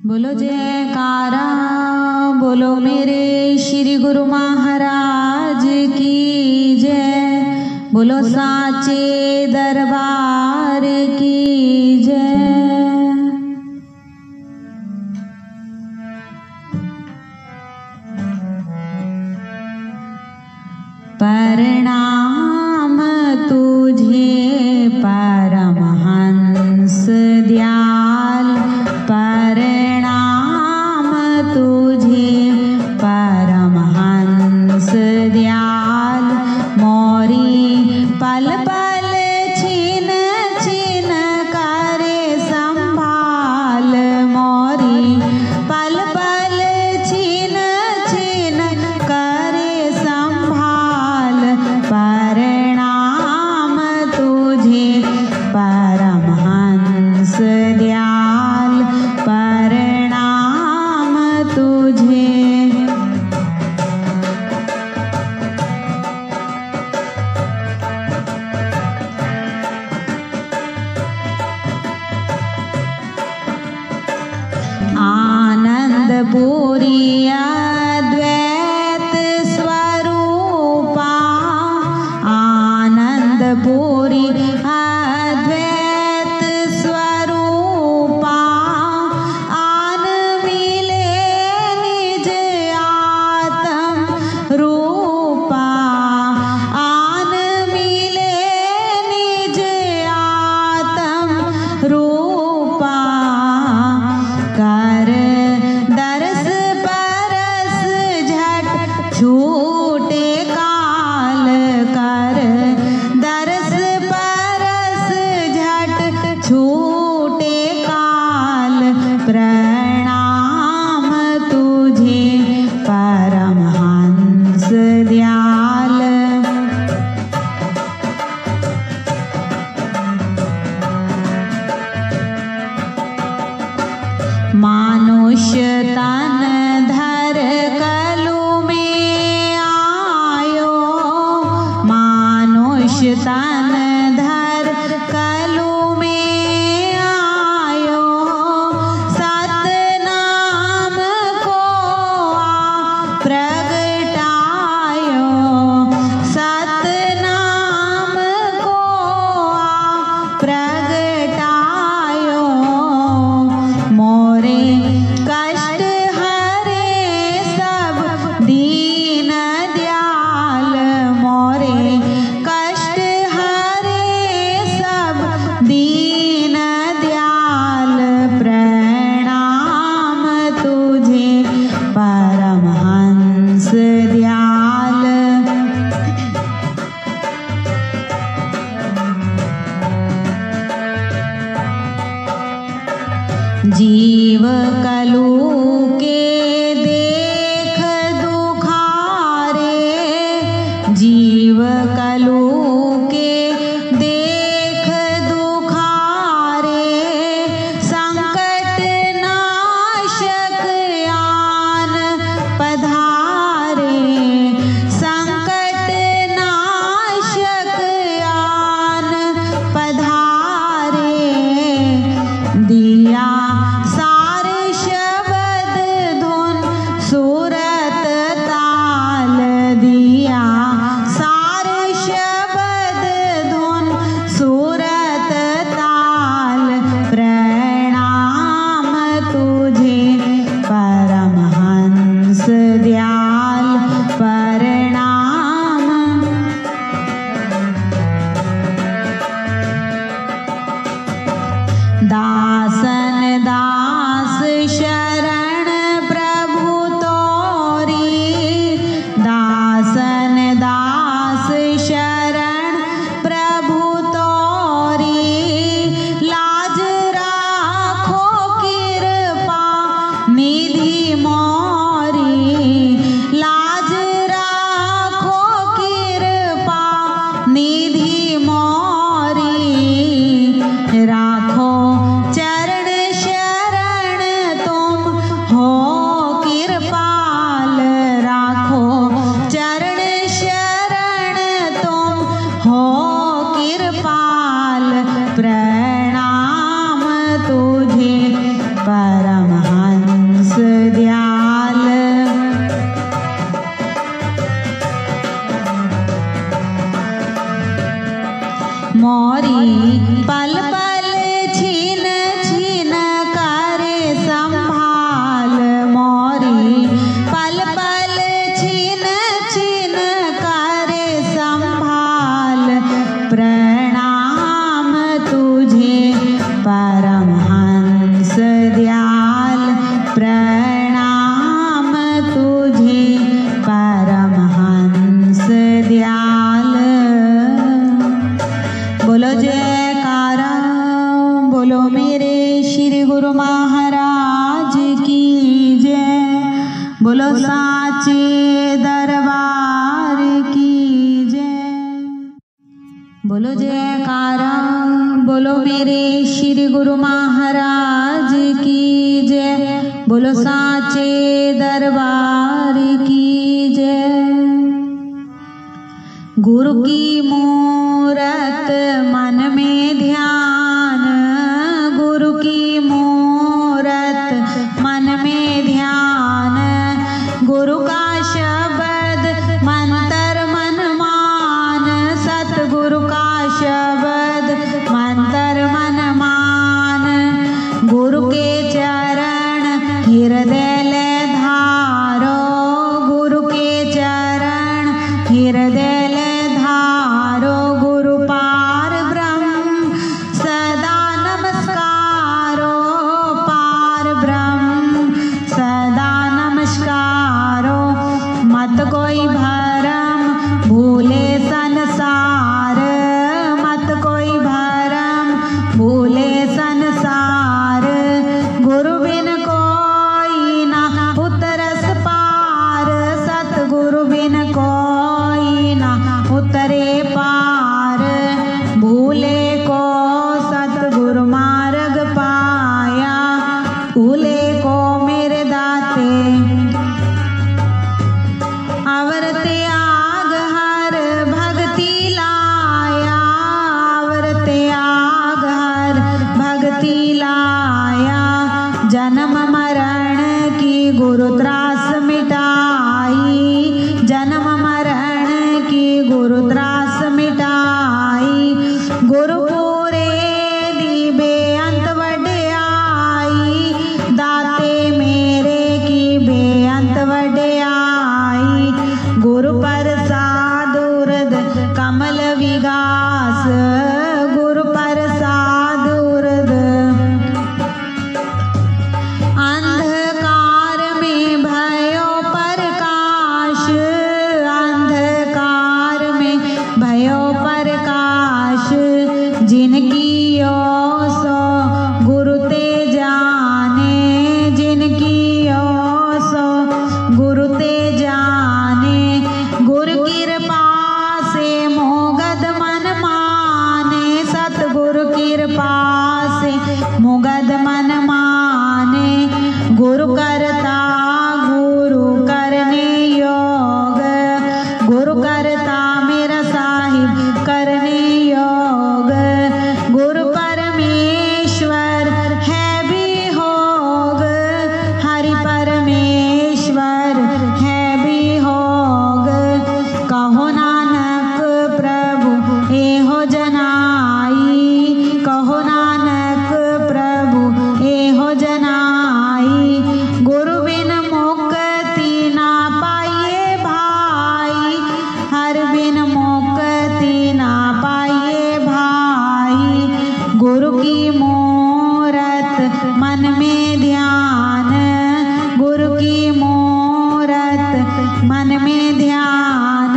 बोलो जयकारा, बोलो मेरे श्री गुरु महाराज की जय, बोलो साचे दरबार की जय। प्रणाम तुझे परमहंस दयाल, प्रणाम तुझे परमहंस दयाल। मोरी पल पल छीन छीन करे संभाल, मोरी पल पल छीन छीन करे संभाल। प्रणाम तुझे परमहंस दयाल, प्रणाम तुझे। आनंदपुरी अद्वैत स्वरूपा, आनंदपुरी अद्वैत स्वरूपा। आन मिले निज आत्म रूपा, आन मिले निज आत्म रूपा। कर दरस परस झट छूटे काल, कर दरस परस झट छूटे काल। प्रणाम तुझे परमहंस दयाल। मानुष्य तन धर कलु में आयो, मानुष्य तन धर कलु में आयो। सतनाम को प्रगटायो, सतनाम को प्रगटायो। मोरे कष्ट हरे सब दीन दयाल, मोरे कष्ट हरे सब दीन दयाल। प्रणाम तुझे परमहंस दयाल। जीव कलु के देख दुखारे, जीव कलु के देख दुखारे। संकट नाशक आन पधारे, संकट नाशक आन पधारे। दिया सार शब्द धो महाराज की जय। बोलो साचे दरबार की जय। बोलो जयकारा, बोलो मेरे श्री गुरु महाराज की जय। बोलो साचे दरबार की जय। गुरु की मूरत मन में ध्यान, गुरु की मूरत मन में ध्यान। गुरु का शब्द मंत्र मन मान, सतगुरु का शब्द मंत्र मन मान। गुरु के चरण हृदय ले धारो, गुरु के चरण हृदय ले धारो। गुरु पार ब्रह्म सदा नमस्कारो, पार ब्रह्म सदा नमस्कारो। मत कोई भरम भूले संसार, मत कोई भरम भूले संसार। गुरु बिन कोई ना उतरस पार, सतगुरु बिन कोई ना उतरे पार। भूले को सतगुरु मार्ग पाया, भूले को मेरे दाते अवर त्याग हर भक्ति लाया, अवर त्याग हर भक्ति लाया। जन्म मरण की गुरु त्रास मिटाई, जन्म मरण की गुरु त्रास मिटाई। गुरु पूरे दी बेअंत वड्याई, दाते मेरे की बेअंत वड्याई। गुरु प्रसाद उर्द कमल विगास, गुरु प्रसाद उर्द अंधकार में भयो प्रकाश, अंधकार में भयो प्रकाश। जिनकी ओ सो गुरु ते जाने, जिनकी ओ सो गुरु ते जाने। गुरु कृपा से मोगद मन माने, सतगुरु कृपा से मोगद मन माने। गुरु करता गुरु करने योग, गुरु करता मेरा साहिब करने योग। गुरु परमेश्वर है भी होग, हरि परमेश्वर है भी होग। कहो नानक प्रभु एहो जनाई, कहो नानक प्रभु एहो जनाई। गुरु बिन मुक्ति ना पाइए भाई, हर बिन मुक्ति ना पाइए भाई। गुरु की मूरत मन में ध्यान, गुरु की मूरत मन में ध्यान।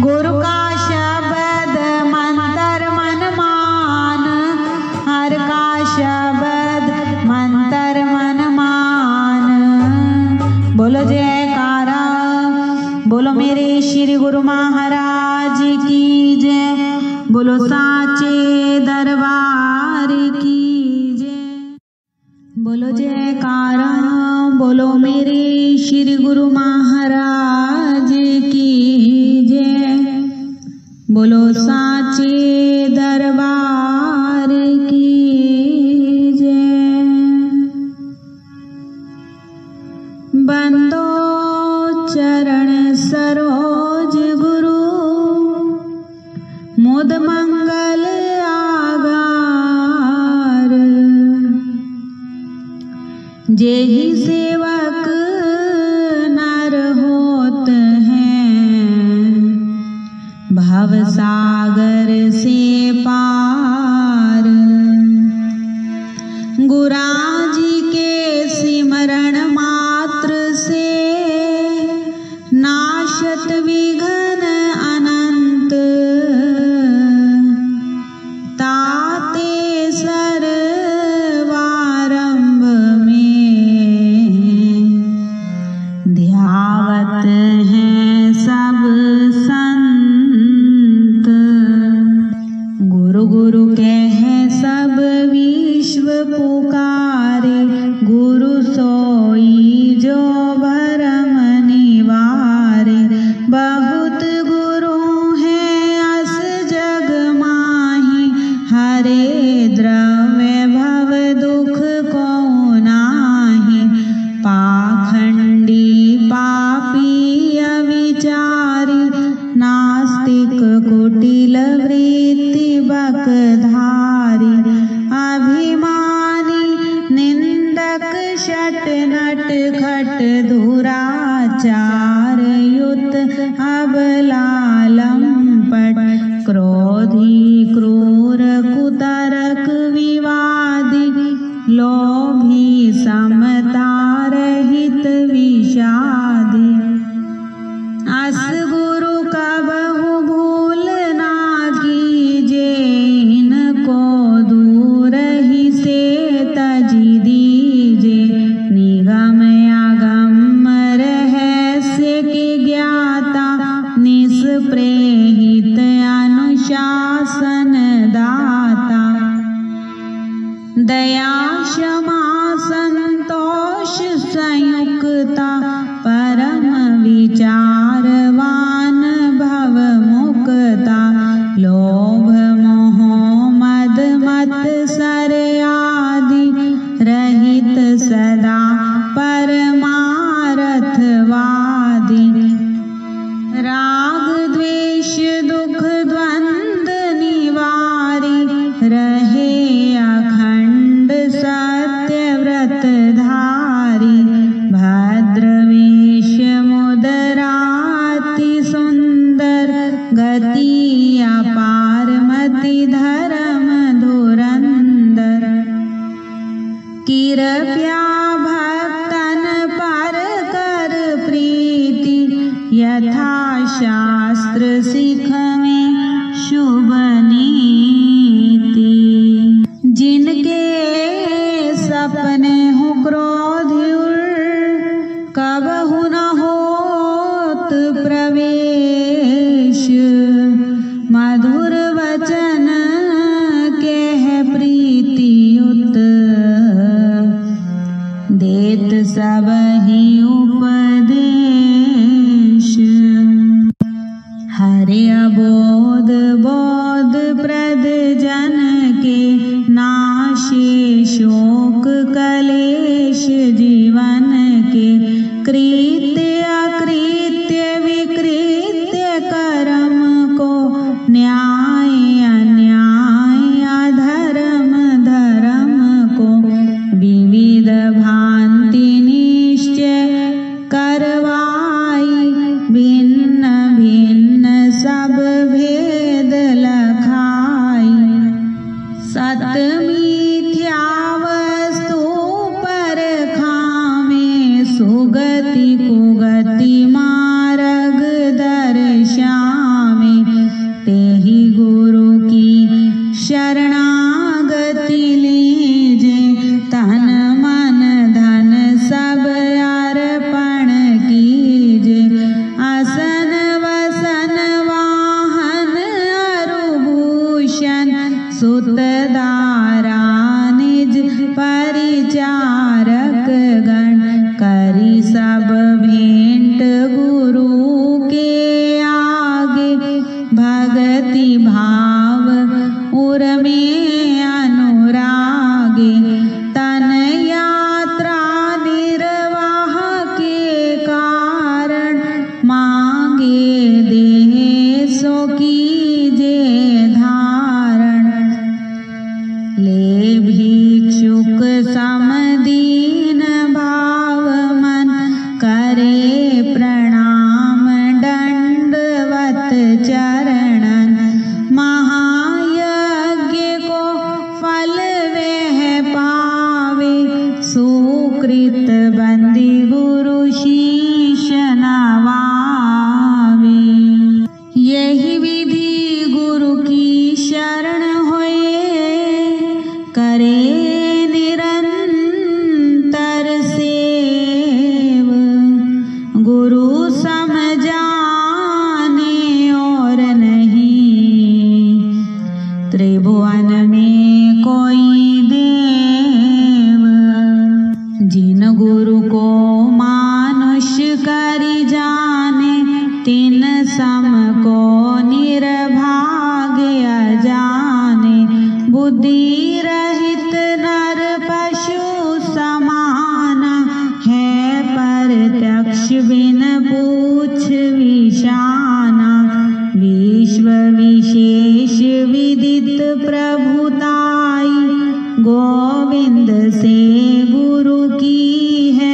गुरु का शब्द मंत्र मन मान, हर का शब्द मंत्र मन मान। बोलो जयकारा, बोलो मेरे श्री गुरु महाराज की जय। बोलो साचे दरबार की जय। बोलो जयकारा, बोलो मेरे श्री गुरु महाराज की जय। बोलो साचे दरबार की जय। बंदो चरण सरोज गुरु, मुद मंगल आगार। जेहि सेवक नर होत हैं, भव सागर से पार। गुराजी के सिमरण मात्र से, नाशत विघ्न अनंत। ताते सर्वारंभ नट खट दुराचार युत अबलालम पट क्रोधी क्रूर कुतरक विवादी लोभी समता रहित विषादी अस गुरु कबहु भूल ना कीजे इनको दूर ही से तजी दीजे निगम आगम रहस्य के ज्ञाता निष्प्रेहित अनुशासन दाता दया क्षमा संतोष संयुक्ता परम विचारवान भव मुक्ता लोभ मोह मद मत्सर आदि रहित सदा परमारथवादी राग द्वेष दुख द्वंद निवारी रहे अखंड सत्य व्रत धारी भद्र वेश मुदराति सुंदर गति अपार मति धर्म धुरंदर कृपया भक्तन पर कर प्रीति यथा शास्त्र सिख में शुभ नीति जिनके सपने हो क्रोध कबहु न होत प्रवेश मधुर वचन कह प्रीतियुत देत सबहि उपदेश हरे अबोध बोध प्रद जन के नाशे शोक कलेश जीवन के कृत्य अकृत्य विकृत्य कर्म को न्याय अन्याय अधर्म धर्म को विविध भांति निश्चय करवाई भिन्न भिन्न सब भेद लखाई सत मिथ्या वस्तु पर खामे सुगति कुगति मार्ग दर्शामे तेहि गुरु की शरणागति लीजे तन मन धन सब अर्पण कीजे असन वसन वाहन अरुभूषण सुत दारा निज परिचारक गण करी सब भेंट गुरु के आगे भगति भाव उर में अनुरागे तन यात्रा निर्वाह के कारण मांगे देह सो कीजे धारण ले भिक्षुक समदीन भाव मन करे प्रणाम दंडवत चरणन महायज्ञ को फल वह पावे सुकृत बंदी गुरु शीश नवावे यही विधि गुरु की शरण होए करे निरंतर सेव गुरु समझाने और नहीं त्रिभुवन में कोई देव जिन गुरु को मानुष करि जाने तिन सम को निर्भाग्य जाने बुद्धि रहित नर पशु समाना है प्रत्यक्ष बिन पूछ विशाना विश्व विशेष विदित प्रभुताई गोविंद से गुरु की है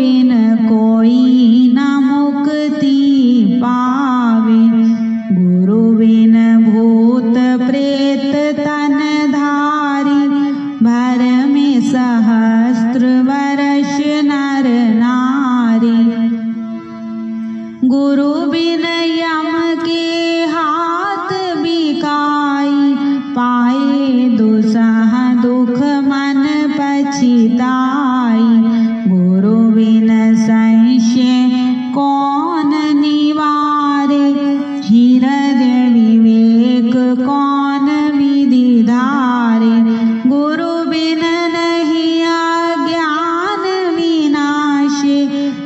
बिन कोई न मुक्ति पावे। गुरु बिन भूत प्रेत तन धारी, भर में सहस्त्र वर्ष नर नारी। गुरु बिन यम के हाथ बिकाई, पाए दुसह दुख मन पछिताई। गुरु बिन संशय कौन निवारे, हृदय विवेक कौन विधि धारे। गुरु बिन नहीं अज्ञान विनाशे,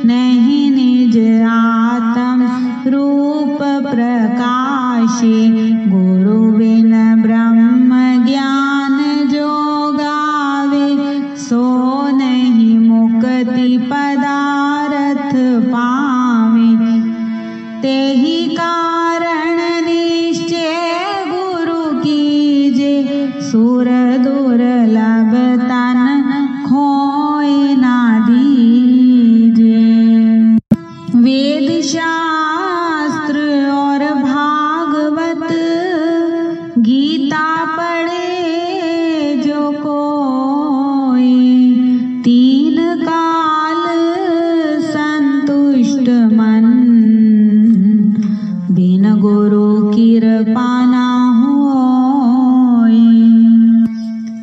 नहीं निज आत्म रूप प्रकाशे। गुरु बिन ब्रह्म ज्ञान जो गावे, सो नहीं मुक्ति पदारथ पावे। तेहि कारण निश्चय गुरु कीजे, सुर दुर्लभ तन खोए ना दीजे। वेद शास्त्र और भागवत, गीता पढ़े जो कोई, तीन काल संतुष्ट मन, बिन गुरु कृपा न होई।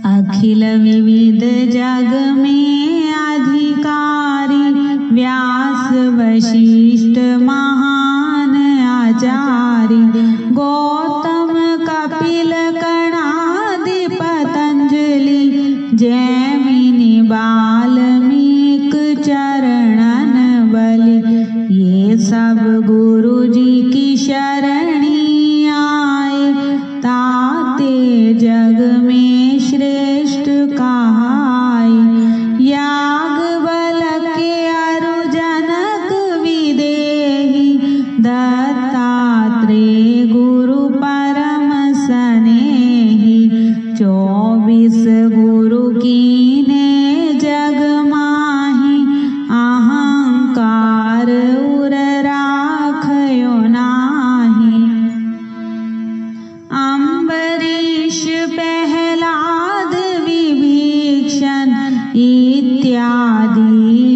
अखिल विविध जग में अधिकारी, व्यास वशिष्ठ महान आचार्य। गौतम कपिल कणादि पतंजलि, जैमिनि वाल्मीकि चरणन बलि। ये सब गुरु जी की शरणी आए, ताते जग में श्रेष्ठ कहाए। याज्ञवल्क्य अरु जनक विदेही, दत्तात्रेय गुरु परम सनेही। 24 गुरु कीने जग माही, अहंकार उर राखयो नाही। अम्बरीश प्रहलाद विभीषण, इत्यादि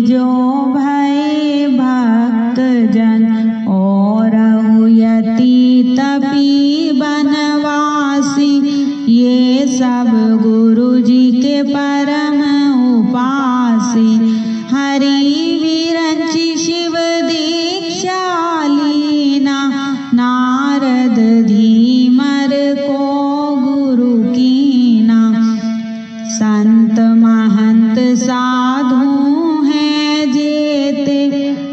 जो भय भक्त जन। और यति तपी बनवासी, ये सब गुरु जी के परम उपासी। हरि विरंचि शिव दीक्षा लीना, नारद धीमर को गुरु कीना। संत महंत साधु हैं जेते,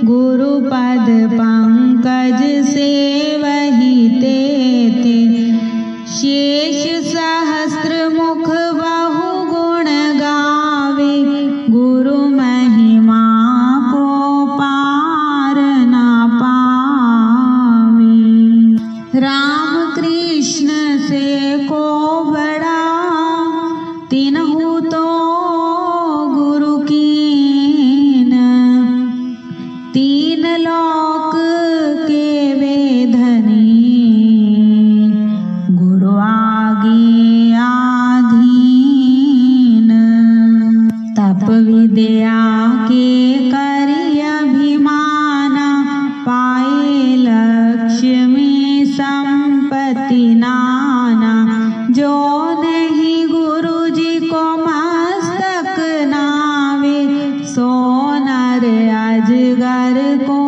गुरु पद पंकज से वही तेते। शेष सहस्त्र मुख बहु गुण गावे, गुरु महिमा को पार ना पावे। राम कृष्ण से को बड़ा, तिन्हु तो गुरु कीन। तीन लोक के वेधनी, गुरु आगे आधीन। तप विद्या के करि अभिमाना, पाए लक्ष्य में संपत्ति नाना। जो नहीं गुरु जी को मस्तक नावे, सो नर अजगर को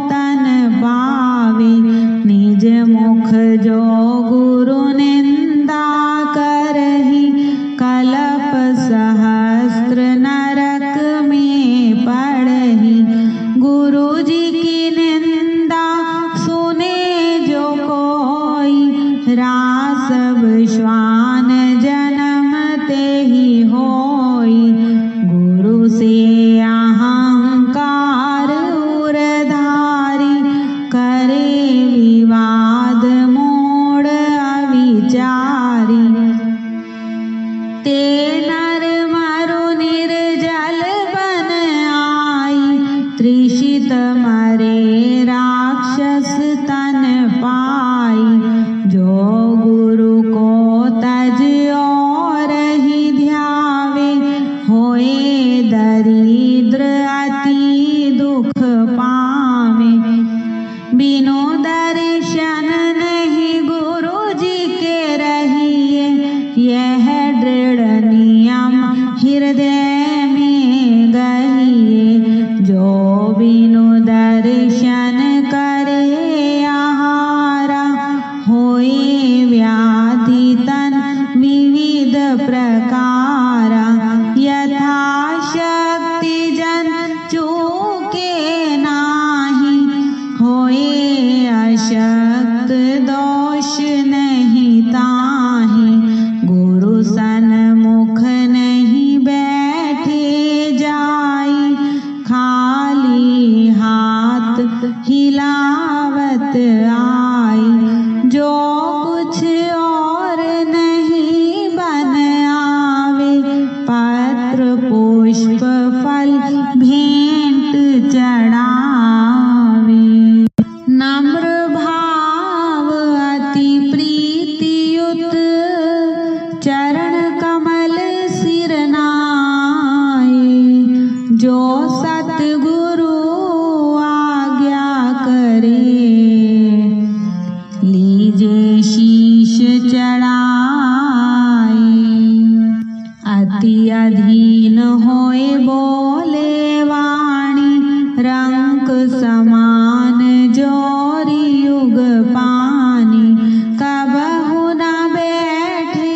तन पावे। निज मुख जो गुरु निंदा करही, कलप सहस्त्र नरक में पड़ चूके नाही, होए अशक्त दोष नहीं ताहि। गुरु सन्मुख नहीं बैठे जाई, खाली हाथ हिलावत आई। जो कुछ और नहीं बन आवे, पत्र पुष्प फल भेंट चढ़ावे। नम्र भाव अति प्रीतियुत, चरण कमल सिर नाये। जो सतगुरु आज्ञा करे, लीजे शीश चढ़ाए। अति अधीन होए बोले वाणी, रंक समान जोरी युग पानी। कबहु न बैठे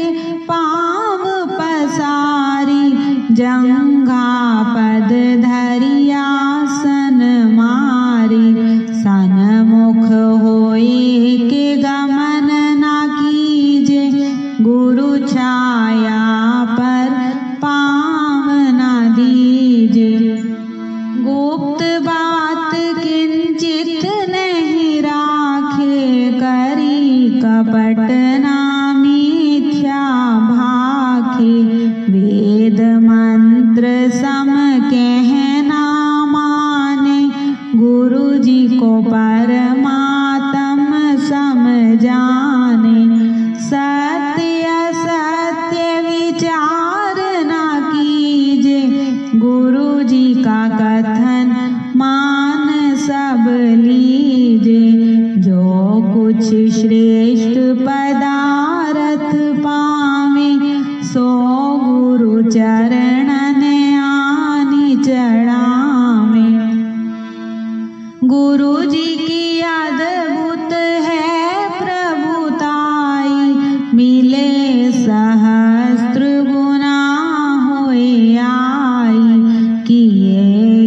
पाँव पसारी, जंघा पद धरि आसन मारी। सन्मुख होए के गमन न कीजे, गुरु छाया पर पाँव न दीजे। गुप्त बात किंचित नहीं राखे, करी कपट ना मिथ्या भाखे। वेद मंत्र सम कहना माने, गुरु जी को परमात्म सम जाने। सत्य असत्य विचार न कीजे, गुरु जी का कथन मान सब लीजे। जो कुछ श्रेष्ठ पदार्थ पावे, सो गुरु चरणन आनि चढ़ावे। गुरु जी की अद्भुत है प्रभुताई, मिले सहस्त्र गुना होए आई। किए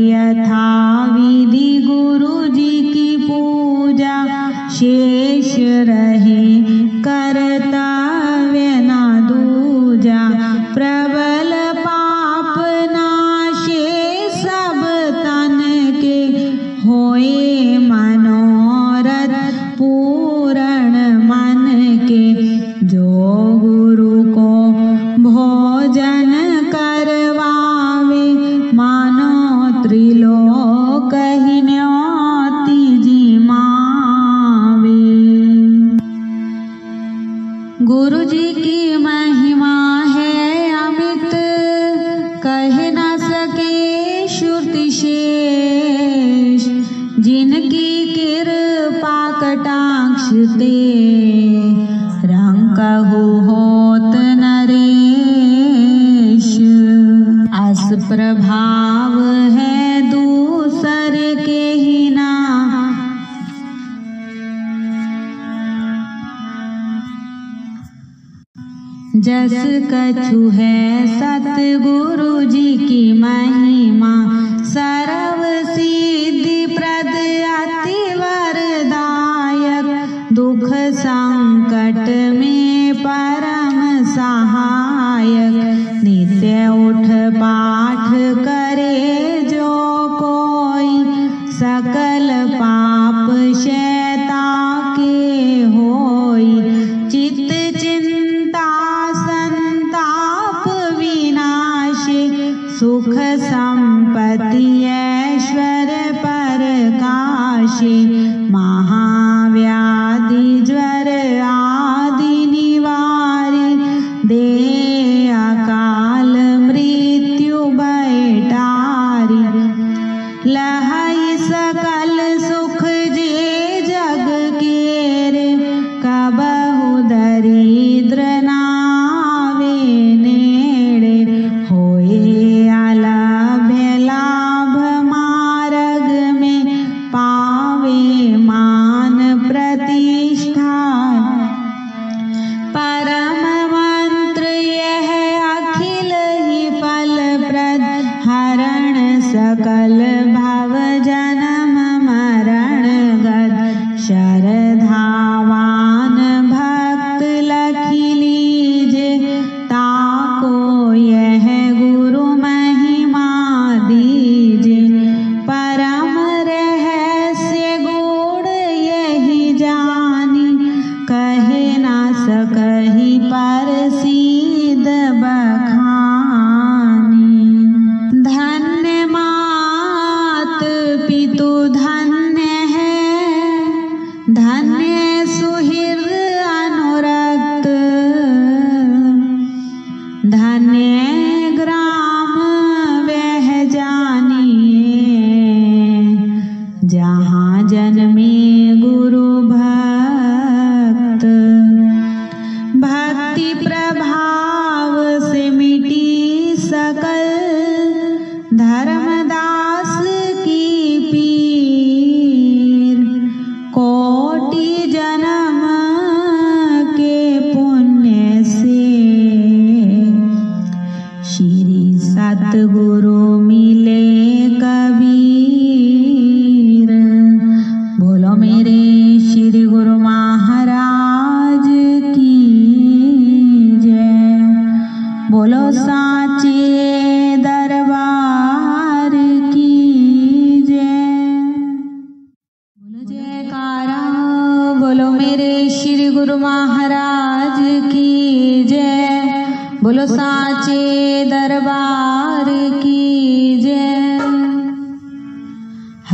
यथा विधि गुरु जी की पूजा, शेष रहे कर्तव्य न दूजा। प्रबल पाप नाशे सब तन के, होए मनोरथ पूरण मन के। जो गुरु को भोजन करवावे, मानो त्रिलोक ही न्योती जिमावे। गुरु जी की महिमा है अमित, कह न सके श्रुति शेष। जिनकी कृपा कटाक्ष ते, रंकहु होत नरेश। अस प्रभाव है दूसर के ही ना, जस कछु है सतगुरु जी की महिमा। सर्व सिद्धि प्रद अति वरदायक, दुख संकट में परम सहायक। नित्य उठ पाठ करे जो कोई, सकल पाप शैता के होई। चित्त चिंता संताप विनाशे, सुख सम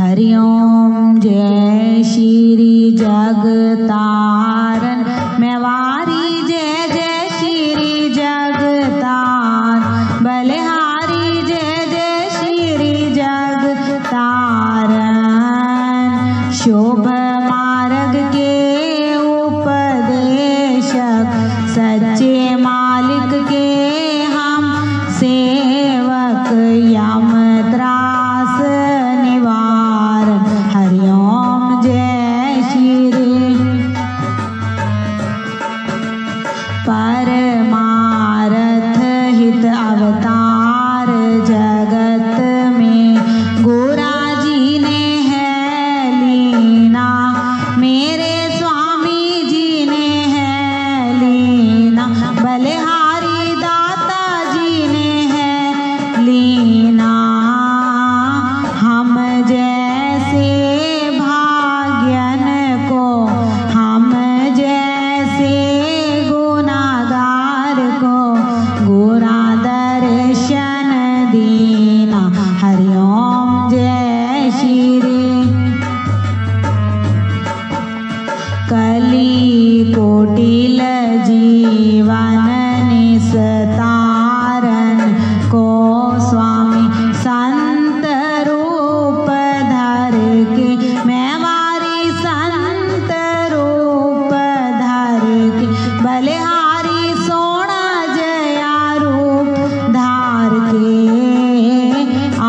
हरिओम जय श्री जगतारण मेवारी जय जय श्री जगतार बलिहारी जय जय श्री जगतारण शोभ मार्ग के उपदेशक सच्चे मालिक के हम सेवक यम त्रास निवार हरिओम जय श्री परमारथ हित अवतार जगत में गोरा जी ने है लीना मेरे स्वामी जी ने है लीना बलिहारी दाता जी ने है लीना हम जैसे भाग्यन को हम जैसे गुनाहगार को गोरा दर्शन दीना हरिओम जय श्री कली कोटिल जीवन निस्तारण को स्वामी संत रूप धर के मेवारी संत रूप धर के बलिहारी सोना जया रूप धार के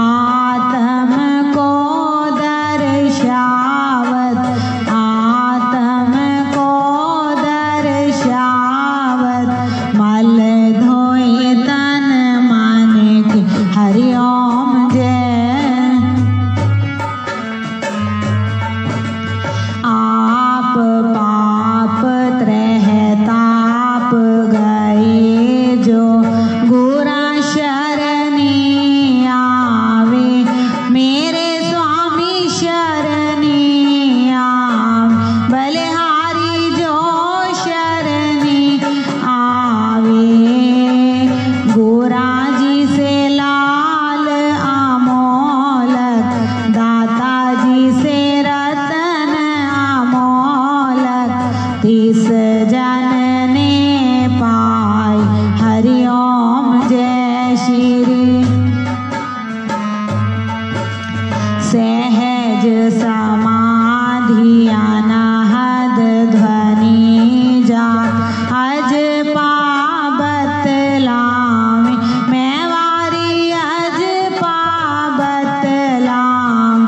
आत्म को दर्शावत आत्म को दर्शावत मल धोए तन मन के हरिओम जय आप पाप त्रह ताप गए जो गोरा शरणी आवे मेरे स्वामी शरणी आवे बलिहारी जो शरणी आवे गोरा जी से लाल अमोलक दाता जी से रतन अमोलक तिस जन ने पाई हरिओम जय श्री सहज समाधि अनहद ध्वनि जात अज पाबत लामे मेवारी अज पाबत लाम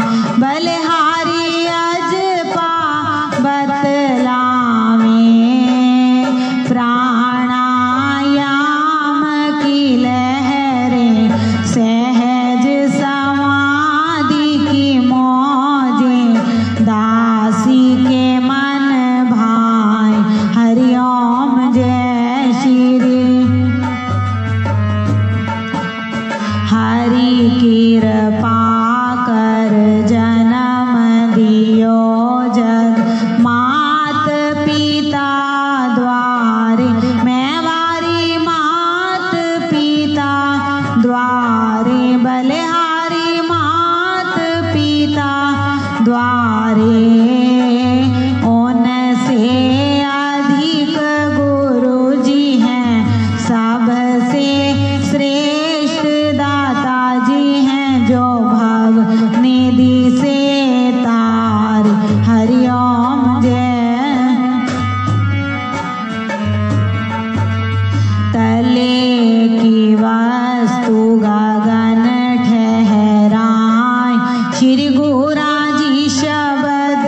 बलिहारी अज पाबत लामे प्राणायाम की लहरें सहज समाधि की मौजें दासी के मन भाई हरिओम जय श्री हरि कृपा कर जन्म दियो जग मात पिता द्वारे मेवारी मात पिता द्वारे बलिहारी मात पिता द्वारे उनसे अधिक गुरु जी हैं सबसे श्रेष्ठ दाता जी हैं जो भव निधि से तार हरिओम जय तले की वस्तु गगन ठहराए श्री गोरा जी शब्द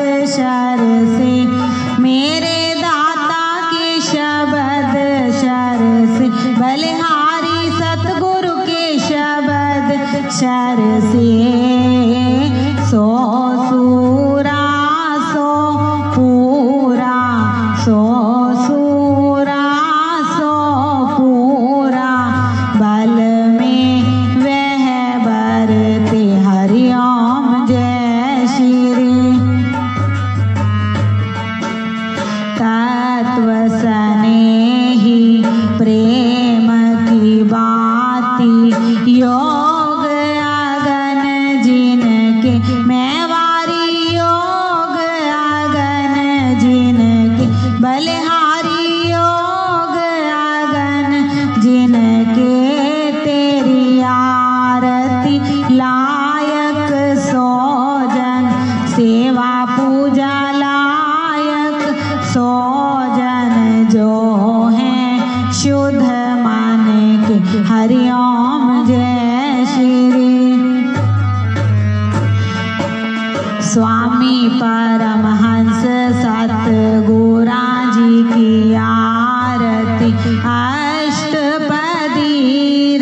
स्वामी परमहंस सतगुरा जी की आरती अष्टपदी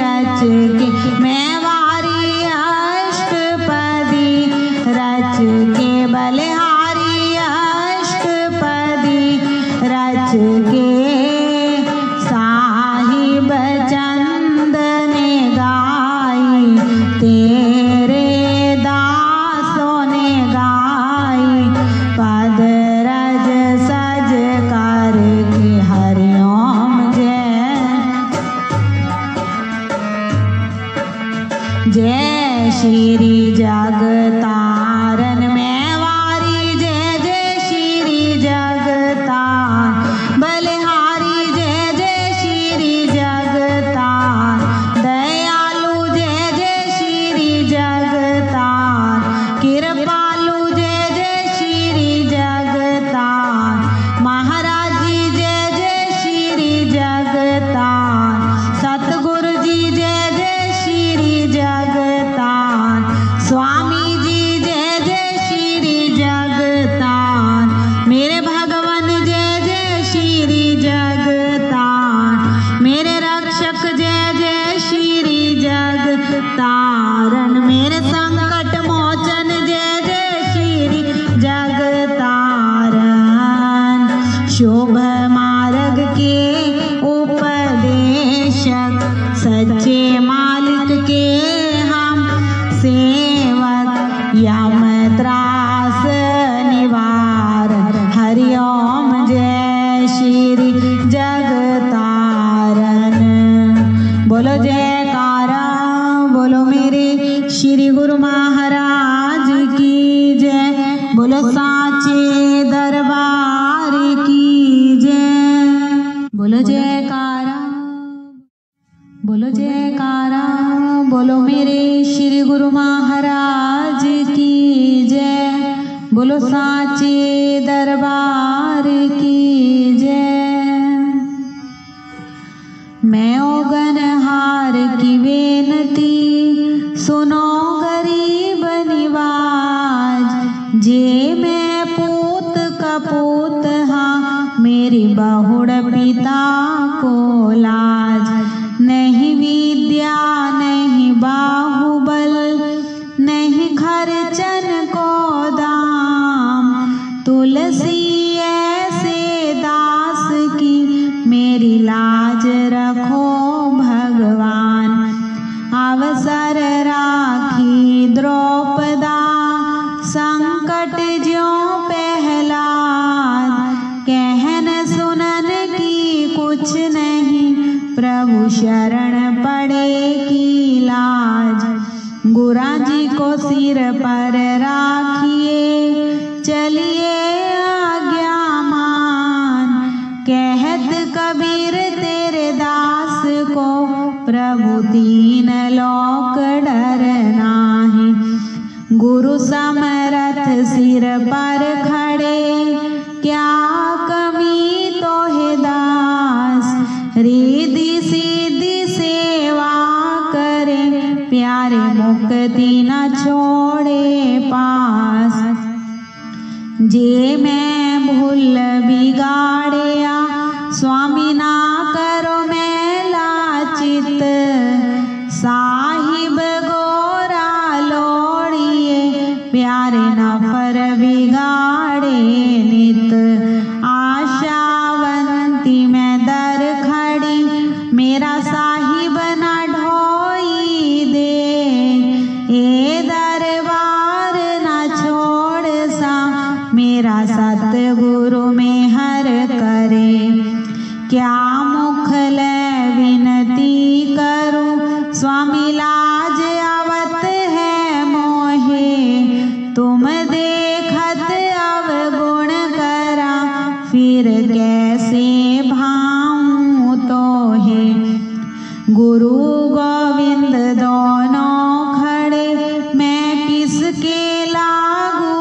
रच के मैं वारी अष्टपदी रच के बलिहारी अष्टपदी रच के साहिब चंद ने गाई तेरे दासों ने गाई पद रज सज कर के हरिओम जय श्री जगतारन मैं वारी जय जय श्री जगतार बलिहारी जय जय श्री जगतार दयालु जय जय श्री जगतार कृपालु जय जय श्री जगतार महाराज जी जय जय श्री जगतार सतगुरु जी जय जय श्री जगतार स्वामी जी जय जय श्री जगतार मेरे भगवान जय जय श्री जगतार मेरे रक्षक जय जय श्री जगतारन मेरे संकट मोचन जय जय श्री जगतारन शुभ मार्ग के उपदेशक सच्चे मालिक के हम सेवक यम त्रास निवारक हरिओम जय श्री जगतारन बोलो जयकारा बोलो मेरे श्री गुरु महाराज की जय बोलो साचे दरबार की जय बोलो जयकारा बोलो मेरे श्री गुरु महाराज की जय बोलो साचे दरबार की जय मैं ओगन हार की बेनती सुनो गरीब निवाज जे मैं पूत कपूत हाँ मेरी बहुड़ पिता को लाज नहीं विद्या नहीं बाहुबल नहीं खर्चन को दाम तुलसी ऐसे दास की मेरी लाज रखो भगवान अवसर राखी द्रौपदा संकट ज्यों पहलाद कहन सुनन की कुछ नहीं प्रभु शरण पड़े की लाज गुरा जी को सिर पर राखिए चलिए आज्ञा मान कहत कबीर तेरे दास को प्रभु तीन लोक डर नाही गुरु समरथ सिर पर खड़े क्या कमी तो है दास रिद्धि सिद्धि सेवा करे प्यारे मुक्ति न छोड़े पास जे मैं भूल बिगाड़िया स्वामी ना करो मैं लाचित साहिब गोरा लोड़िए प्यारे नफर बिगाड़े नित आशावंती मैं दर खड़ी मेरा साहिब न ढोई दे ए दरबार न छोड़ सा मेरा सतगुरु में हर करे क्या मुख ले विनती करूं स्वामी लाज आवत है मोहे तुम देखत अवगुण करा फिर कैसे भाऊं तो है गुरु गोविंद दोनों खड़े मैं किसके लागू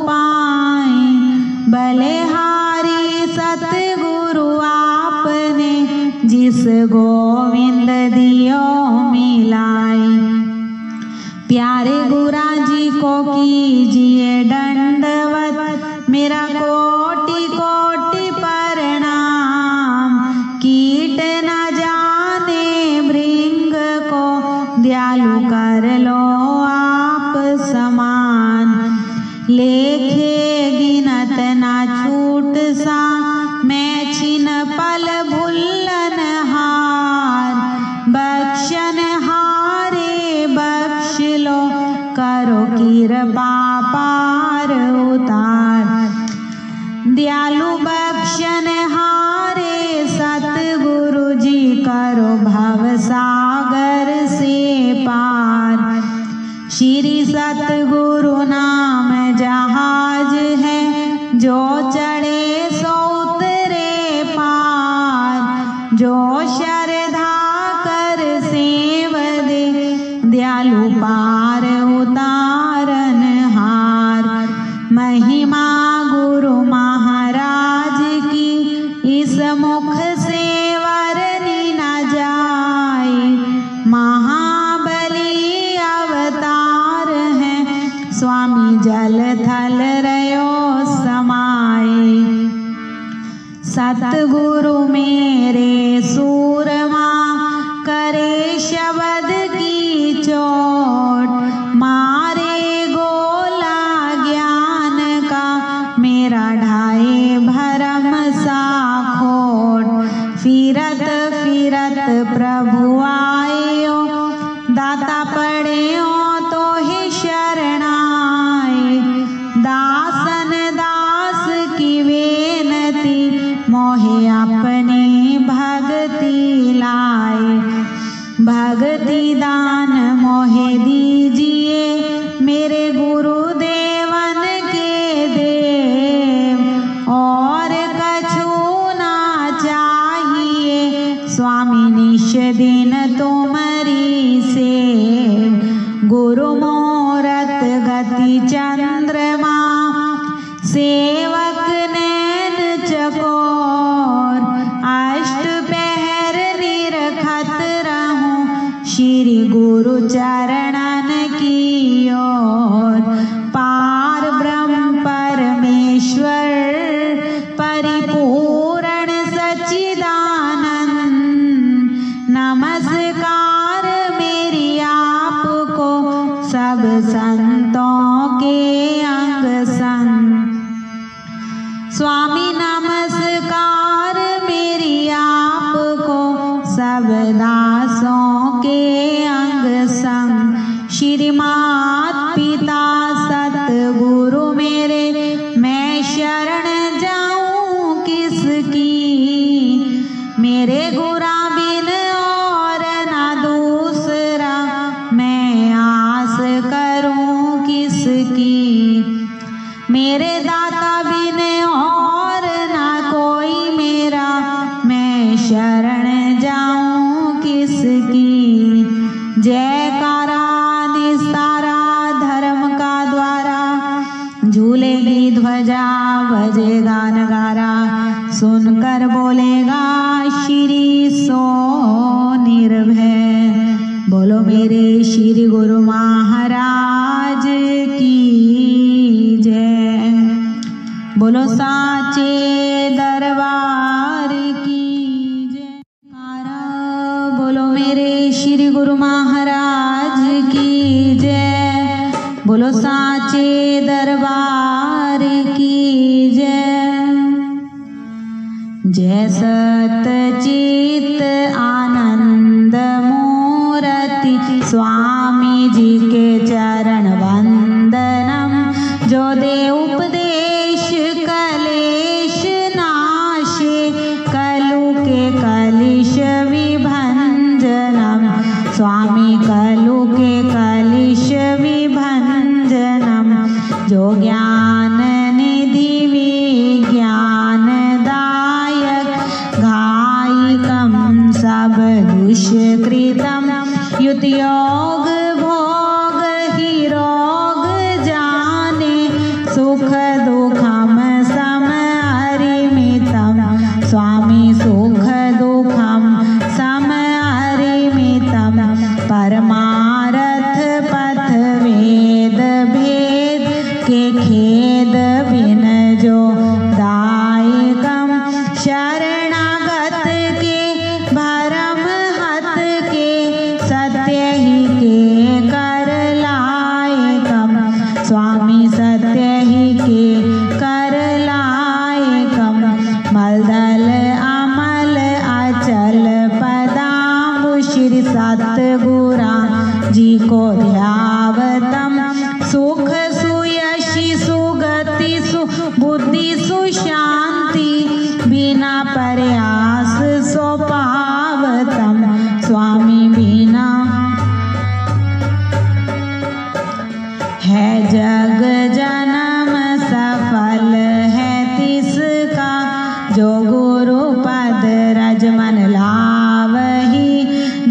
पाए बलिहारी सतगुरु आपने जिस गोविंद दियो मिलाई प्यारे गुरा जी को कीजिए दंड कृपा पार उतार। दयालु बख्शन हारे सतगुरु जी करो भव सागर से पार। श्री सतगुरु नाम जहाज है जो चढ़े सो उतरे पार। जो श्रद्धा कर सेव दे दयालु पार उतारन हार। महिमा गुरु महाराज की इस मुख से वर्णि न जाए। महाबली अवतार है स्वामी जल थल रयो समाए। सतगुरु मेरे सूरमा करे शब्द की चोट। मारे गोला ज्ञान का मेरा ढाए भरम सा खोट। फिरत फिरत प्रभु आयो दाता पड़े तो ही शरणाए। दासन दास की बेनती मोहे अपनी भक्ति लाए। भक्ति दान मोहे दीजिए मेरे गुरुदेवन के देव। और कछु ना चाहिए स्वामी निश दिन तुम्हारी सेव। गुरु मोरत गति चंद्रमा सेवक नैन चकोर। अष्ट पहर निरखत रहूं श्री गुरु चरणन की ओर। पार ब्रह्म परमेश्वर परिपूर्ण सच्चिदानंद। नमस्कार मेरी आपको सब संतों के अंग संग। स्वामी नमस्कार मेरी आपको सब दासों के अंग संग। श्री मात पिता सतगुरु मेरे मैं शरण जाऊं किसकी। मेरे गुरा बिन और ना दूसरा मैं आस करूं किसकी। मेरे दाता बिन और ना कोई मेरा मैं शरण जाऊं किसकी। जयकारा निस्तारा धर्म का द्वारा झूलेगी ध्वजा बजेगा नगारा। सुनकर बोलेगा श्री सो निर्भय। बोलो मेरे श्री गुरु महाराज की जय। बोलो साचे दरबार की जयकारा। बोलो मेरे श्री गुरु महाराज की जय। बोलो साचे दरबार की जय। जय सतचित आनंद मूर्ति स्वामी जी के चरण वंदनम। जो दे उपदेश कलेश नाशे कलु के कलिश विभंजनम। स्वामी कलु के कलिश विभंजनम। जो ज्ञान निधि विज्ञान दायक घायिकम सब दुष्कृतम। युत योग भोग ही रोग जाने सुख दुखम सम अरिमितम। स्वामी सुख दुखम सम अरिमितम। परमारथ पथ वेद भेद के खेद बिन जो दायकम। शरणागत के भरम हत के सत्य ही के कर लायकम। स्वामी सत्य ही के कर लायकम। मलदल अमल अचल पदाम्बु श्री सतगुरा जी को ध्यावतम। सुख सुयशि सुगति सुबुद्धि सुशांति बिना प्रयास सो पावतम स्वामी बिना है जग जन्म सफल है तिसका जो गुरु पद रज मन लावही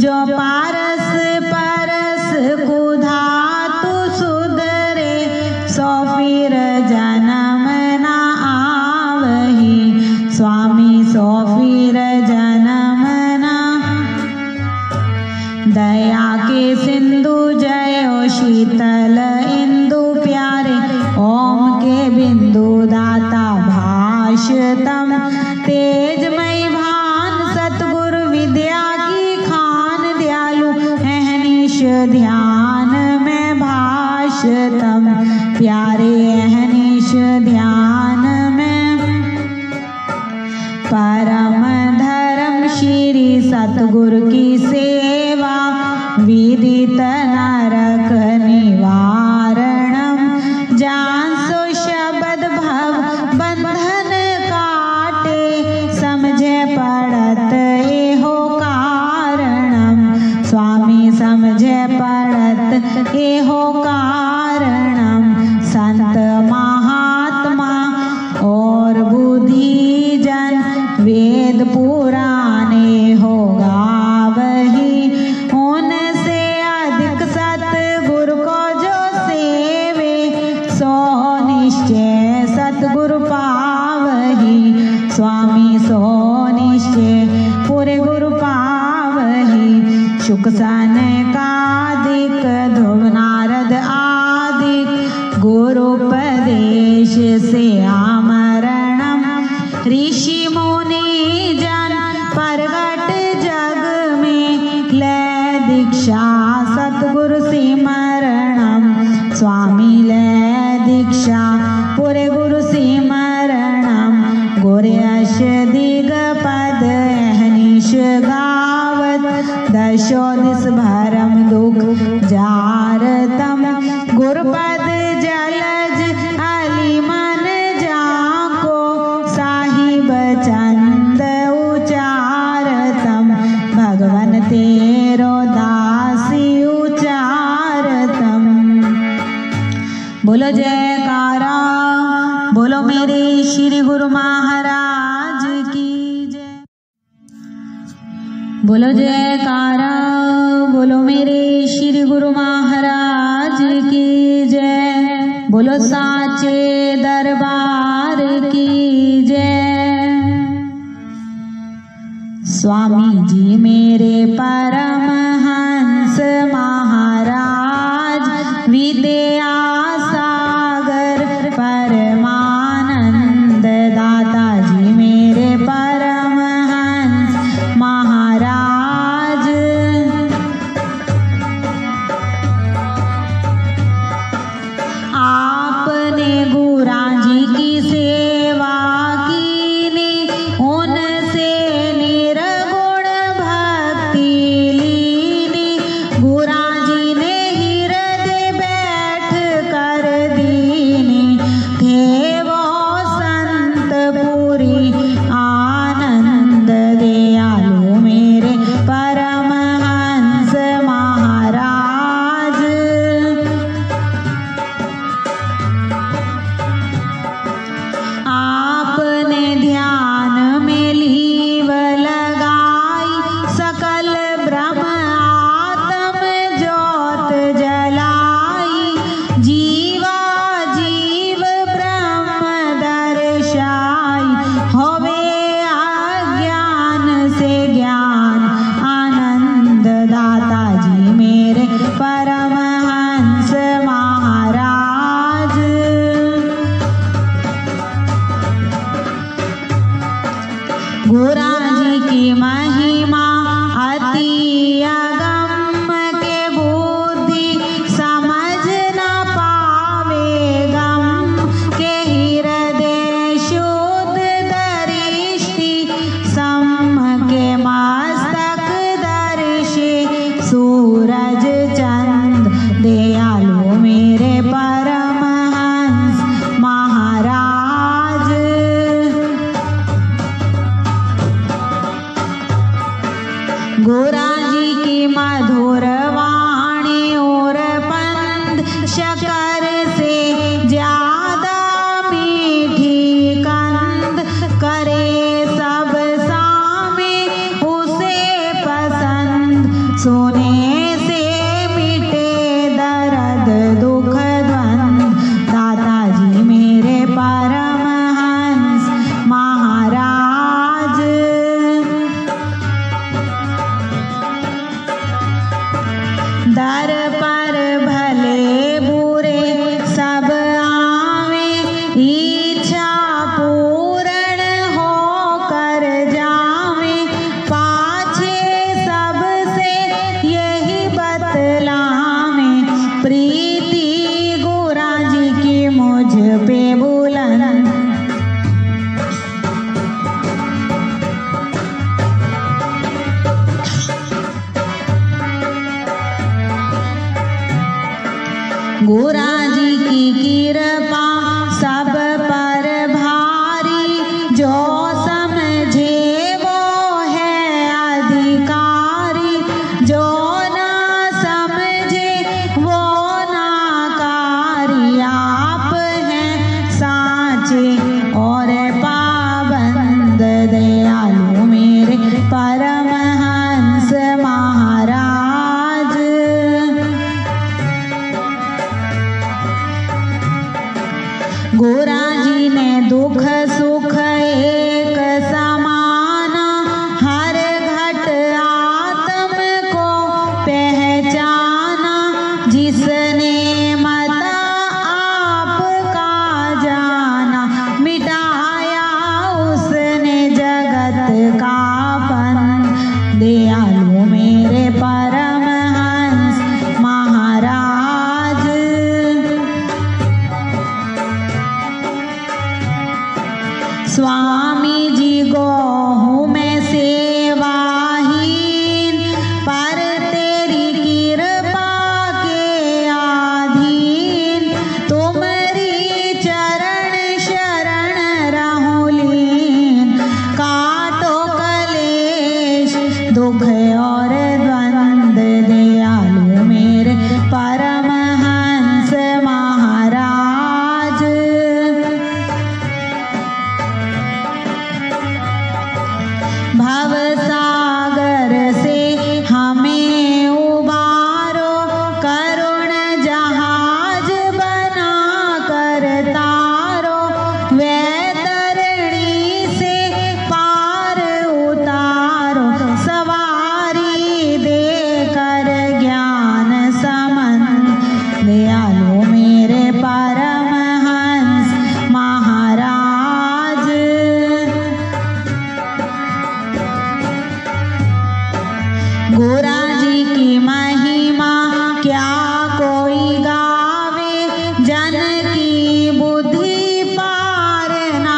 जो पारस परस कुधातु सुधरे सो फिर जन्म ना आवही स्वामी सो फिर जन्म ना दया के सिंधु जयो शीतल इंदु प्यारे ओम के बिंदु दाता भाषतम तेजमय भान सतगुरु विद्या की खान दयालु अहनिश ध्यान में भाषतम प्यारे अहनिश ध्यान में परम धर्म श्री सतगुरु की सेवा विदित नरक निवारणम जासो शब्द भव बंधन काटे समझे पड़त एहो कारणम स्वामी समझे पड़त एहो कारणम संत महात्मा और बुद्धिजन वेद पुराणे हो गावही उनसे अधिक सतगुरु को जो सेवे सो निश्चय सतगुरु पावही स्वामी सो निश्चय पूरे गुरु पावही शुक सनकादिक ध्रुव नारद आदिक गुरुपदेश से आमरणम ऋषि मुनि जन प्रगट जग में ले दीक्षा सतगुरु सिमरणम स्वामी ले दीक्षा पूरे गुरु सिमरणम गुरयश दिग पद अहनिश गावत दशो दिस भरम दुख जारतम गुरुपद जलज अली मन जाको साहिब चंद उचारतम भगवन तेरो दासी उचारतम। बोलो जयकारा बोलो मेरे श्री गुरु महाराज की जय। बोलो जयकारा बोलो मेरे श्री गुरु महाराज की जय। बोलो साचे दरबार की जय। स्वामी जी मेरे परमहंस महाराज विद्या सागर परमानंद दाता जी मेरे परमहंस महाराज आपने गुरा जी की सेवा कीनी उनसे निर्गुण गोरा जी ने दुख सुख एक समाना, हर घट आत्म को पहचाना। जिसने मता आपका जाना, मिटाया उसने जगत का पंथ। दयालु मेरे परमहंस महाराज, स्वामी जी को हूँ मैं सेवाहीन, पर तेरी कृपा के अधीन। तुम्हारी चरण शरण रहूं लीन, काटो कलेश दुख और द्वंद। दयालु मेरे परमहंस महाराज, भव सागर से हमें उबारो, करुण जहाज बना कर तारो। वैतरणी से पार उतारो, सवारी देकर ज्ञान समन। दयालु मेरे परमहंस महाराज, गोरा जी की महिमा क्या कोई गावे, जन की बुद्धि पार ना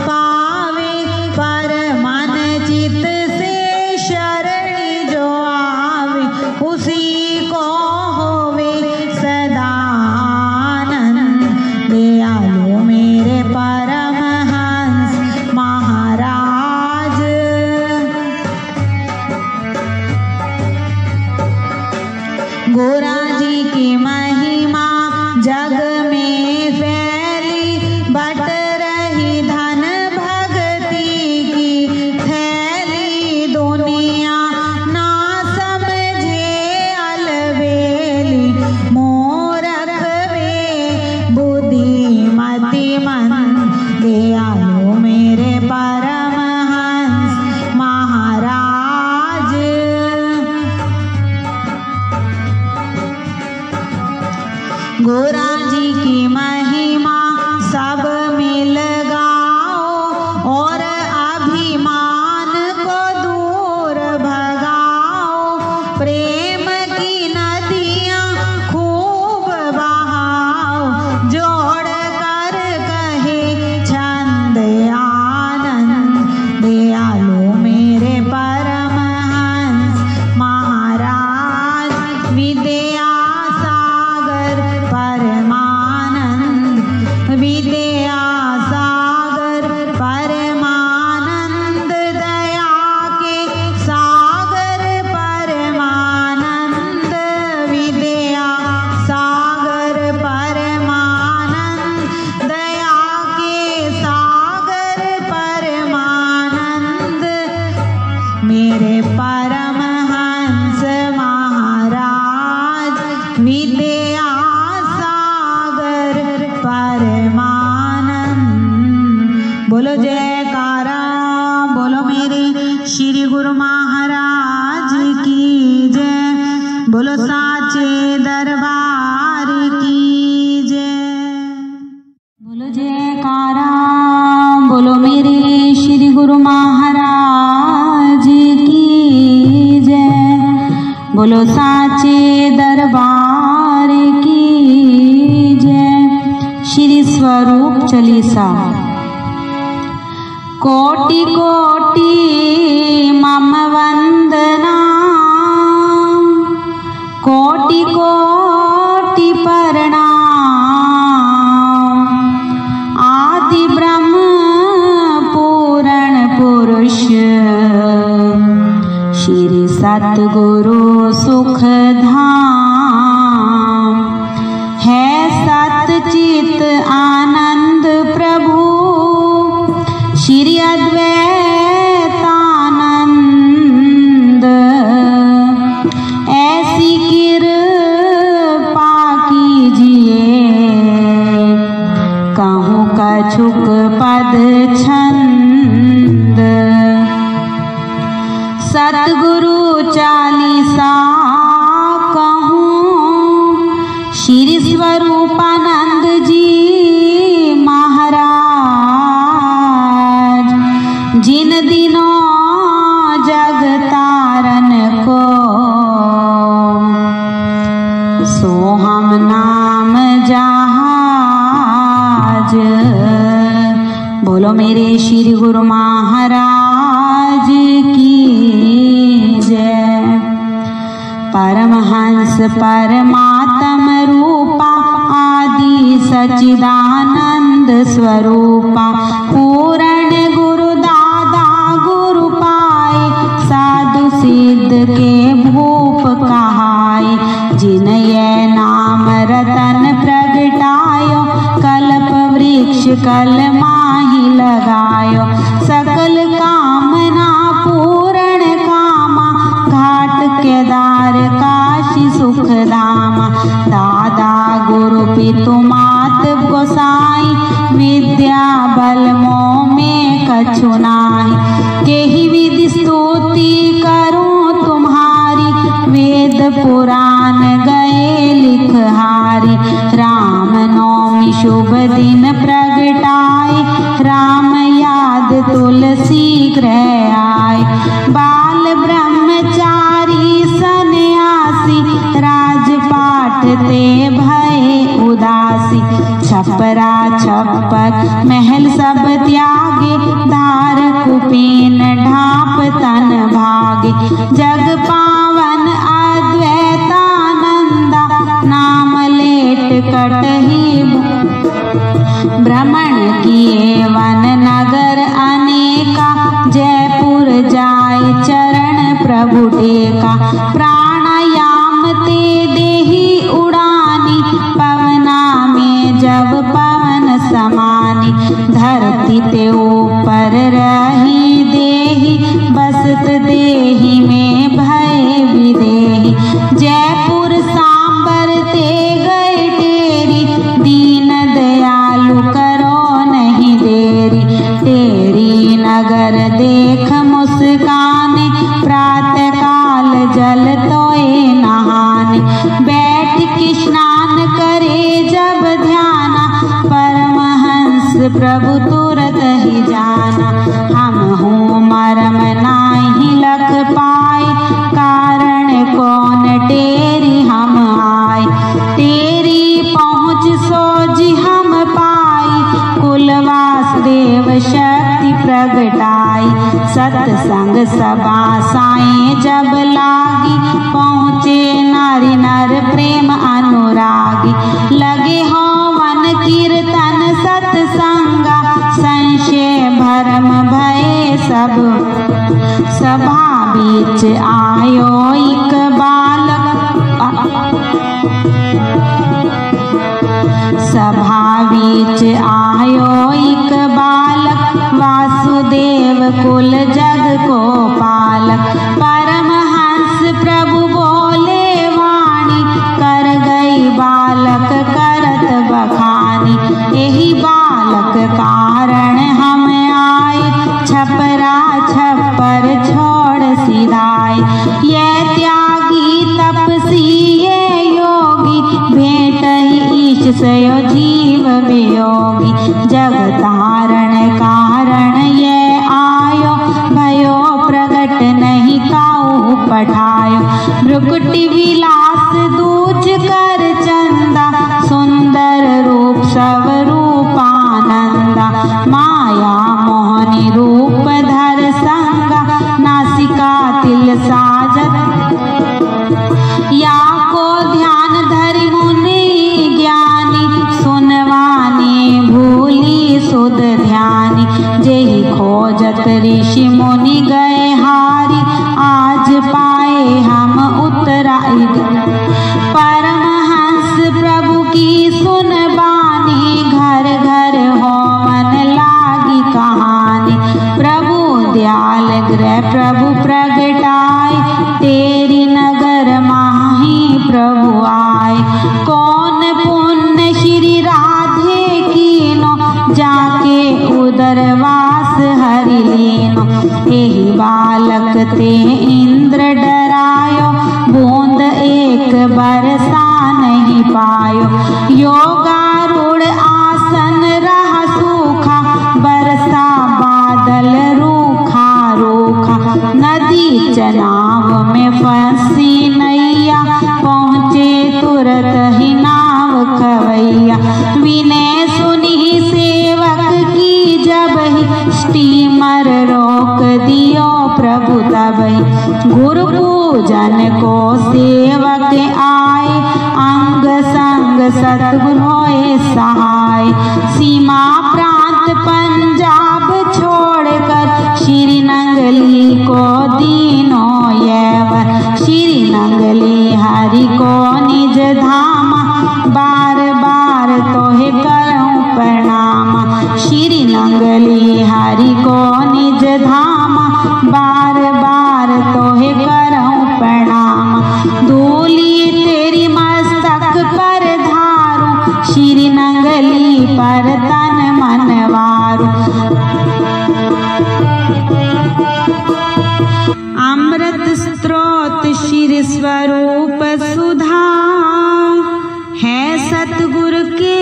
पावे। पर मन चित से शरण जो आवे, उसी को होवे सदा आनंद। दयालु मेरे परमहंस महाराज, गोरा जी की महिमा जग में फैली, बट रही धन भक्ति की थैली। दुनिया ना समझे अलबेली, मूरख वे बुद्धिमती मन। दयालु मेरे परमहंस महाराज, गोरा जी की महिमा सब मिल गाओ, और अभिमान को दूर भगाओ। प्रेम की नदियाँ खूब बहाओ, जोड़ कर कहे छंद आनंद। दयालु मेरे परमहंस महाराज, विद्या परमानंद। विद्या सागर परमानंद, दया के सागर परमानंद। विद्या सागर परमानंद, दया के सागर परमानंद। मेरे परमहंस महाराज, विद्या परमानंद। बोलो जयकारा, बोलो मेरे श्री गुरु महाराज की जय। बोलो साचे दरबार की जय। बोलो जयकारा, बोलो मेरे श्री गुरु महाराज की जय। बोलो साचे दरबार की जय। श्री स्वरूप चालीसा। कोटि कोटि मम वंदना, कोटि कोटि प्रणाम। आदि ब्रह्म पूर्ण पुरुष, श्री सतगुरु सुख धाम। है सतचित आनंद प्रभु, श्री अद्वैतानंद। ऐसी कृपा कीजिए, कहूँ कछुक पद छंद। सतगुरु चालीसा कहूँ श्री स्वरूपानंद जी महाराज, जिन दिनों जग तारन को सो हम नाम जहाज। बोलो मेरे श्री गुरु महाराज की जय। परमहंस परमात्म रूपा आदि सच्चिदानंद स्वरूपा, पूर्ण गुरु दादा गुरु पाए, साधु सिद्ध के भूप कहाए, जिन ये नाम रतन प्रगटायो, कल्प वृक्ष कल माही लगायो, सकल कामना पूर्ण कामा, घाट केदार काशी सुख धामा, दादा गुरु पितु मात गोसाई, विद्या बल मोह में कछु नाहि, केहि विधि स्तुति करूं तुम्हारी, वेद पुराण गए लिखहारी, राम नवमी शुभ दिन प्रगटाए, राम याद तुलसी गृह आए, बाल ब्रह्मचारी सन्यासी, राजपाट ते भय उदासी, छपरा छप्पर महल सब त्यागे, धार कुपीन ढाप तन भागे, जग पावन अद्वैतानंदा, नाम लेट कटही भ्रमण किए वन नगर अनेका, जयपुर जाए चरण प्रभु टेका, प्राणायाम ते देही उड़ानी, पवना में जब पवन समानी, धरती ते ऊपर रही देही, बसत देही में भय विदेही, जयपुर सांबर ते गए टेरी, दीन दयालु करो नहीं देरी, तेरी नगर देख मुस्काने, प्रातः काल जल तोए नहाने, बैठ के स्नान करे जब ध्याना, परमहंस प्रभु तुरत ही जाना, हम हूँ मरम नाही लख पाए, कारण कौन तेरी हम आए, तेरी पहुँच सोजी हम पाई, कुलवास देव शक्ति प्रगटाई, सत्संग सभा साई जब लागी, पहुँचे नारी नर प्रेम अनुरागी, लगे हो वन कीर्तन सत्संगा, संशय भरम भय सब, सभा बीच आयो एक बालक, सभा बीच आयो एक बालक, वासुदेव कुल जग को पालक, परमहंस प्रभु बोले वाणी, कर गई बालक करत बखानी, यही बालक कारण हम आए, छपरा छप्पर छोड़ सिधाए, ये त्यागी तपसी ये योगी, भेंट ईश सयो जीव वियोगी, जग तारण कारण ये आयो, भयो प्रगट नहीं काऊ पठायो, भ्रुकुटी विलास दूज कर चंदा, सुंदर रूप सब रूपानंदा, माया मोहनी रूप धर संगा, नासिका तिल साजत, या को ध्यान धरि मुनि ज्ञानी, सुनवानी भूली सुध ध्यानी, जेहि खोजत ऋषि मुनि गए हारी, आज पाए हम उतराई, परमहंस प्रभु की सुन बानी, घर घर हो मन लागी कहानी, प्रभु दयाल गृह प्रभु प्रगटाए, तेरी नगर माही प्रभु आए, कौन पुण्य श्री राधे कीनो, जाके ते इंद्र डरायो, बूंद एक बरसा नहीं पायो। योगारूढ़ आसन रहा सूखा, बरसा बादल रूखा रूखा। नदी चनाव में फंसी नैया, पहुँचे तुरत ही नाव खवैया। विनय सुनी सेवक की जब ही, स्टीमर रोक दियो प्रभु तबहि। गुरु पूजन को सेवक आए, अंग संग सतगुरु होए सहाय। सीमा प्रांत पंजाब छोड़कर, श्री नंगली को दीनो यैवर। श्री नंगली हरि को निज धामा, बार बार तोहे करऊं प्रणाम। श्री नंगली हरि को निज धामा, बार बार तोहे करऊं प्रणाम। धूली तेरी मस्तक पर धारूं, श्री नंगली पर तन मन वारूं। अमृत स्रोत श्री स्वरूप सुधा, है सतगुरु के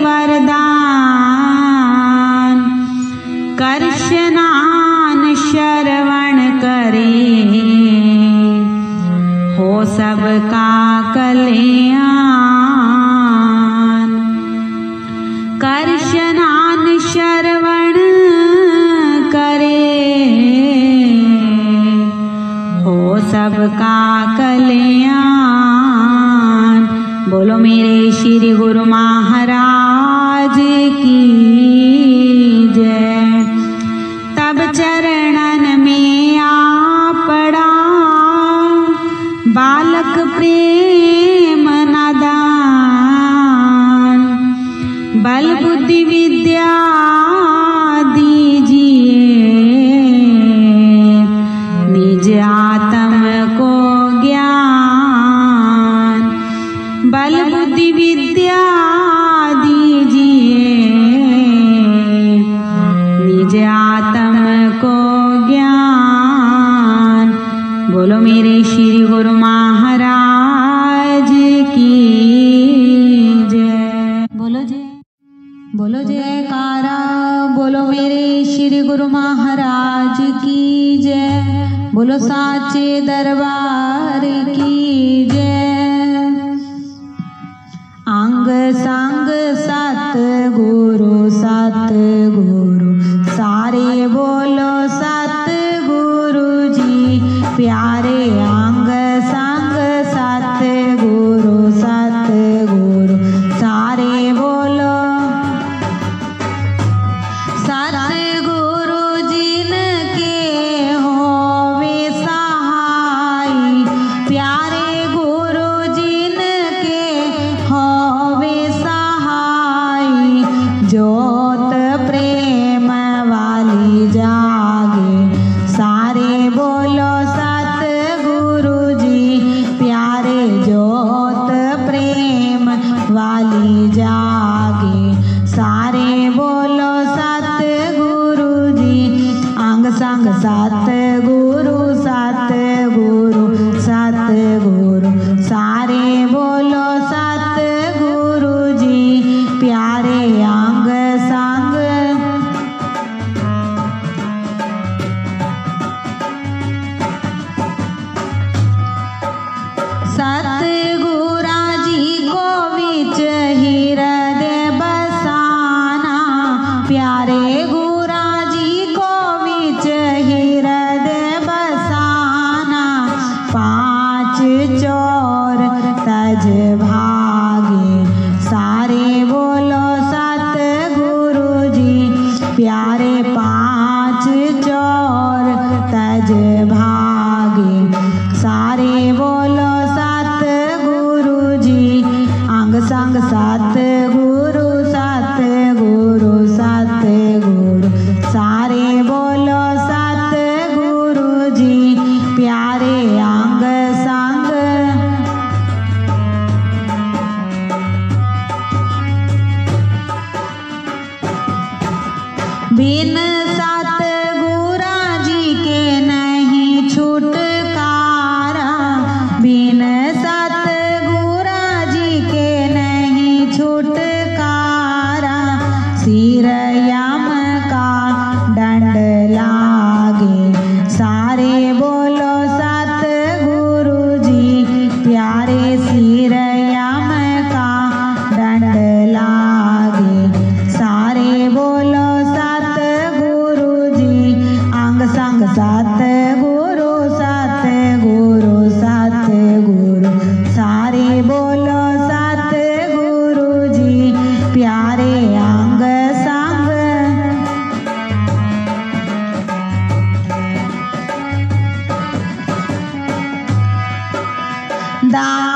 वरदान। कर स्नान श्रवण करे, हो सबका कल्याण। कर स्नान श्रवण करे, हो सबका कल्याण। बोलो मेरे श्री गुरु महाराज की जय। तब चरणन में आ पड़ा, बालक प्रेम नादान। बल बुद्धि विद्या दीजिए, निज आत्म को ज्ञान। बल बुद्धि विद्या दीजिए, निज आत्म को ज्ञान। बोलो मेरे श्री गुरु महाराज की जय। बोलो जयकारा, बोलो मेरे श्री गुरु महाराज की जय। बोलो साचे दरबार की जय। अंग संग सतगुरु सतगुरु, सारे बोलो सतगुरु जी प्यारे। अंग संग सतगुरु सतगुरु, सारे बोलो सतगुरु जिनके होवे सहाय। प्यारे गुरु जिनके होवे सहाय, ज्योत प्रेम वाली जागे। सारे बोलो सतगुरु जी प्यारे, ज्योत प्रेम वाली जागे। सारे बोलो सतगुरु जी। अंग संग सतगुरु सतगुरु सतगुरु, सारे बोलो सतगुरु जी प्यारे। अंग संग सतगुरा जी को विच हृदय बसाना। प्यारे गुरा जी को विच हृदय बसाना। पांच चोर तज भागे, सारे बोलो सतगुरु जी प्यारे। पांच चोर तज भागे, सारे बोलो सतगुरु जी। अंग संग सतगुरु सतगुरु सतगुरु, सारे बोलो सतगुरु जी प्यारे। अंग संग बिन सतगुरा जी के नहीं सदा